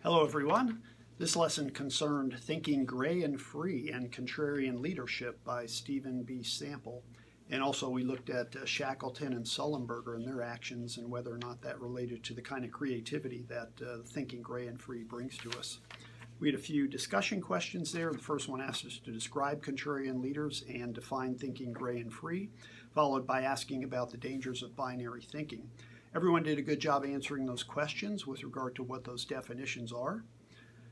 Hello, everyone. This lesson concerned Thinking Gray and Free and Contrarian Leadership by Stephen B. Sample. And also we looked at Shackleton and Sullenberger and their actions and whether or not that related to the kind of creativity that Thinking Gray and Free brings to us. We had a few discussion questions there. The first one asked us to describe contrarian leaders and define Thinking Gray and Free, followed by asking about the dangers of binary thinking. Everyone did a good job answering those questions with regard to what those definitions are.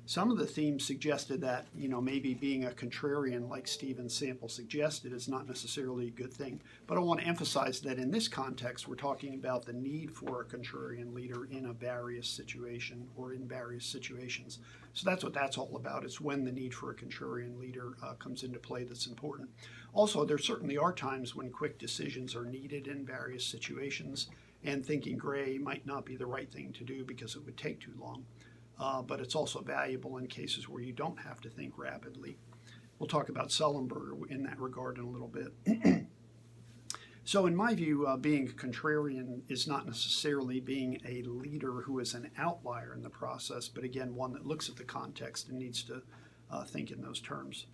Some of the themes suggested that, maybe being a contrarian like Stephen Sample suggested is not necessarily a good thing. But I want to emphasize that in this context, we're talking about the need for a contrarian leader in a various situation or in various situations. So that's what that's all about. It's when the need for a contrarian leader comes into play that's important. Also, there certainly are times when quick decisions are needed in various situations, and thinking gray might not be the right thing to do because it would take too long. But it's also valuable in cases where you don't have to think rapidly. We'll talk about Sullenberger in that regard in a little bit. So in my view, being a contrarian is not necessarily being a leader who is an outlier in the process, but again, one that looks at the context and needs to think in those terms.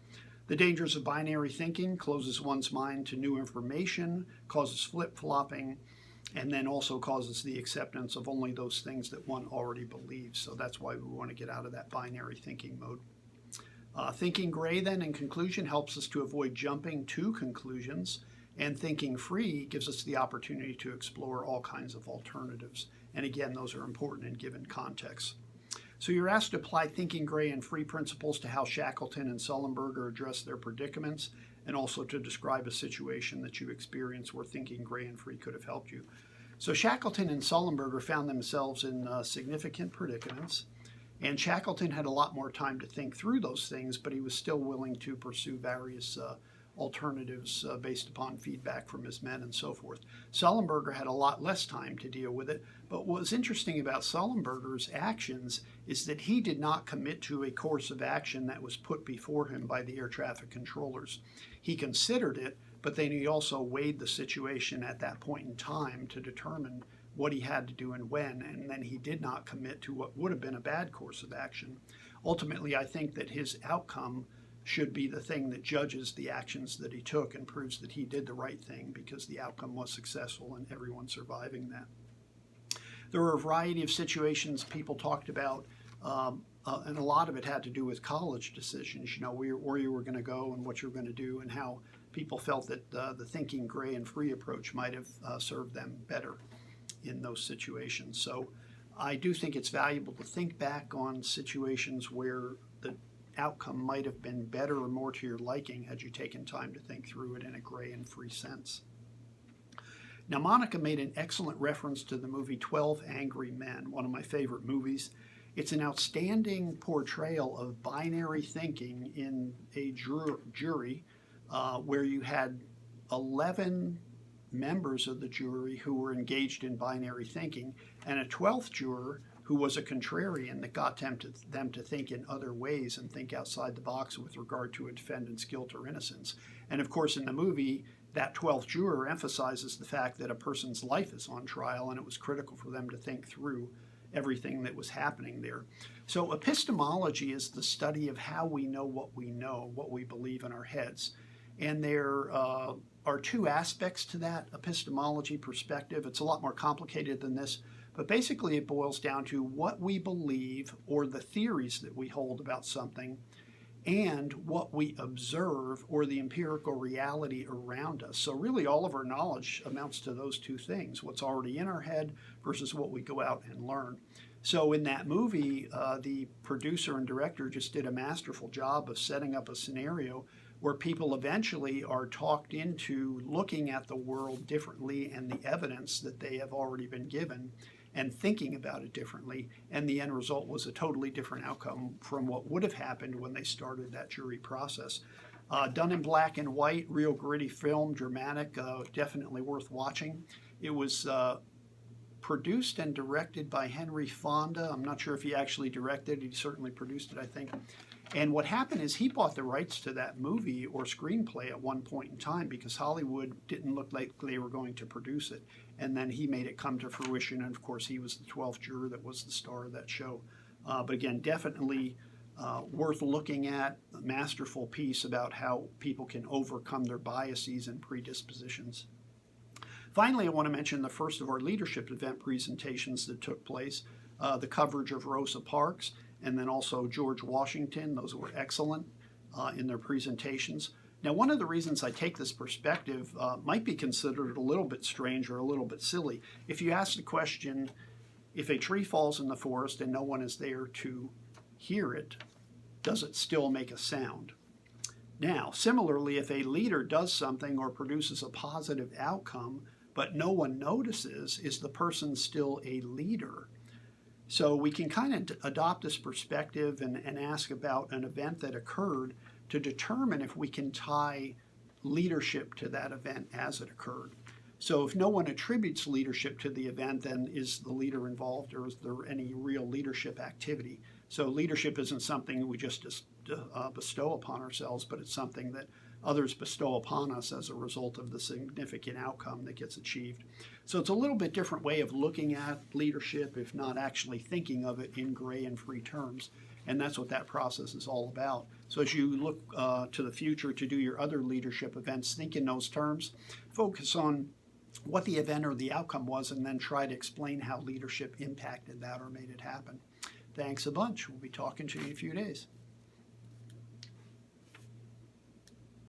The dangers of binary thinking: closes one's mind to new information, causes flip-flopping, and then also causes the acceptance of only those things that one already believes. So that's why we want to get out of that binary thinking mode. Thinking gray, then, in conclusion, helps us to avoid jumping to conclusions, and thinking free gives us the opportunity to explore all kinds of alternatives. And again, those are important in given contexts. So you're asked to apply thinking gray and free principles to how Shackleton and Sullenberger address their predicaments, and also to describe a situation that you experienced where thinking gray and free could have helped you. So Shackleton and Sullenberger found themselves in significant predicaments, and Shackleton had a lot more time to think through those things, but he was still willing to pursue various alternatives based upon feedback from his men and so forth. Sullenberger had a lot less time to deal with it, but what was interesting about Sullenberger's actions is that he did not commit to a course of action that was put before him by the air traffic controllers. He considered it, but then he also weighed the situation at that point in time to determine what he had to do and when, and then he did not commit to what would have been a bad course of action. Ultimately, I think that his outcome should be the thing that judges the actions that he took and proves that he did the right thing because the outcome was successful and everyone surviving that. There were a variety of situations people talked about, and a lot of it had to do with college decisions, where you were going to go and what you were going to do, and how people felt that the thinking gray and free approach might have served them better in those situations. So I do think it's valuable to think back on situations where the outcome might have been better or more to your liking had you taken time to think through it in a gray and free sense. Now, Monica made an excellent reference to the movie 12 Angry Men, one of my favorite movies. It's an outstanding portrayal of binary thinking in a jury where you had 11 members of the jury who were engaged in binary thinking, and a 12th juror who was a contrarian that got them to think in other ways and think outside the box with regard to a defendant's guilt or innocence. And of course, in the movie, that 12th juror emphasizes the fact that a person's life is on trial, and it was critical for them to think through everything that was happening there. So epistemology is the study of how we know, what we believe in our heads. And there are two aspects to that epistemology perspective. It's a lot more complicated than this, but basically it boils down to what we believe or the theories that we hold about something, and what we observe or the empirical reality around us. So really all of our knowledge amounts to those two things: what's already in our head versus what we go out and learn. So in that movie, the producer and director just did a masterful job of setting up a scenario where people eventually are talked into looking at the world differently and the evidence that they have already been given and thinking about it differently, and the end result was a totally different outcome from what would have happened when they started that jury process. Done in black and white, real gritty film, dramatic, definitely worth watching. It was produced and directed by Henry Fonda. I'm not sure if he actually directed it. He certainly produced it, I think. And what happened is he bought the rights to that movie or screenplay at one point in time because Hollywood didn't look like they were going to produce it. And then he made it come to fruition. And of course, he was the 12th juror that was the star of that show. But again, definitely worth looking at, a masterful piece about how people can overcome their biases and predispositions. Finally, I want to mention the first of our leadership event presentations that took place, the coverage of Rosa Parks and then also George Washington. Those were excellent in their presentations. Now, one of the reasons I take this perspective might be considered a little bit strange or a little bit silly. If you ask the question, if a tree falls in the forest and no one is there to hear it, does it still make a sound? Now, similarly, if a leader does something or produces a positive outcome, but no one notices, is the person still a leader? So we can kind of adopt this perspective and ask about an event that occurred to determine if we can tie leadership to that event as it occurred. So if no one attributes leadership to the event, then is the leader involved, or is there any real leadership activity? So leadership isn't something we just bestow upon ourselves, but it's something that others bestow upon us as a result of the significant outcome that gets achieved. So it's a little bit different way of looking at leadership, if not actually thinking of it in gray and free terms. And that's what that process is all about. So as you look to the future to do your other leadership events, think in those terms, focus on what the event or the outcome was, and then try to explain how leadership impacted that or made it happen. Thanks a bunch. We'll be talking to you in a few days.